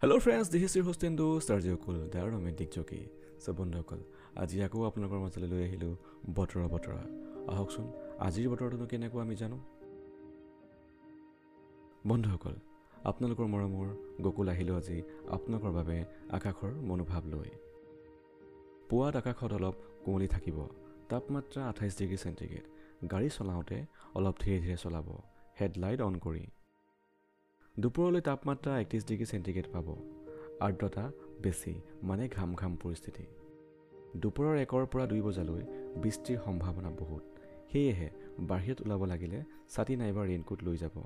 Hello friends, this is your host Indu, Starji Okul, the romantic jockey. So বন্ধুসকল আজি আকৌ আপোনালোকৰ মাজলৈ লৈ আহিলো বতৰা আহকচোন আজিৰ বতৰটো কেনেকুৱা আমি জানো বন্ধুসকল আপোনালোকৰ মৰমৰ গকুল আহিলো আজি আপোনালোকৰ বাবে আকাশৰ মনোভাৱ লৈ পুৱাত আকাশত অলপ কুঁৱলী থাকিব তাপমাত্ৰা 28 ডিগ্ৰী সেন্টিগ্ৰেড গাড়ী চলাওঁতে অলপ ধীৰে চলাব হেডলাইট অন কৰি দুপৰলৈ তাপমাত্ৰা 31 ডিগ্ৰী সেন্টিগ্ৰেড পাব আৰ্দ্ৰতা বেছি মানে ঘাম পৰিস্থিতি দুপৰৰ 1 পৰা 2 বজালৈ বৃষ্টিৰ সম্ভাৱনা বহুত হেয়েহে বাহিৰত ওলাব লাগিলে ছাতি নাইবা ৰেইনকোট লৈ যাব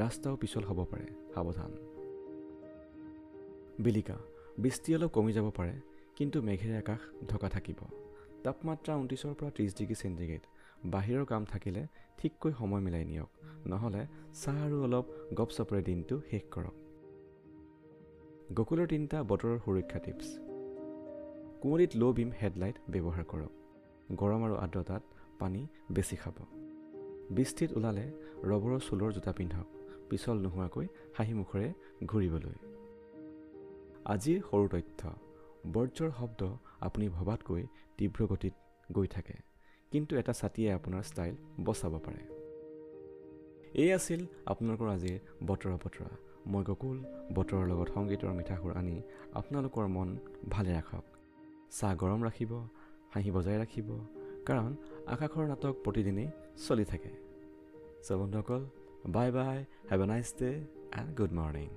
ৰাস্তাও পিছল হ'ব পাৰে সাৱধান বিলিকা বৃষ্টি অলপ কমি যাব পাৰে কিন্তু মেঘেৰে আকাশ ঢকা থাকিব তাপমাত্ৰা 29 পৰা 30 ডিগ্ৰী সেন্টিগ্ৰেড বাহিৰৰ কাম থাকিলে ঠিককৈ সময় মিলাই নিয়ক নহলে চাহ আৰু অলপ গপছপৰে দিনটো শেষ কৰক গকুলৰ 3টা বতৰৰ সুৰক্ষা টিপছ কুঁৱলীত লো বিম হেডলাইট ব্যৱহাৰ কৰক গৰম আৰু আৰ্দ্ৰতাত পানী বেছি খাব বৃষ্টিত ওলালে ৰবৰৰ চোলৰ জোতা পিন্ধক পিছল নোহোৱাকৈ হাঁহি মুখৰে ঘূৰিবলৈ আজিৰ সৰু তথ্য বৰ্জ্যৰ শব্দ আপুনি ভবাতকৈ তীব্ৰ গতিত গৈ থাকে কিন্তু এটা ছাতিয়ে আপোনাৰ ষ্টাইল বচাব পাৰে এই আছিল আপোনালোকৰ আজিৰ বতৰা মই গকুল বতৰৰ লগত সংগীতৰ মিঠাসুৰ আনি আপোনালোকৰ মন ভালে ৰাখক চাহ গৰম ৰাখিব হাঁহি বজাই ৰাখিব কাৰণ আকাশৰ নাটক প্ৰতিদিনেই চলি থাকে সো বন্ধুসকল bye bye have a nice day and good morning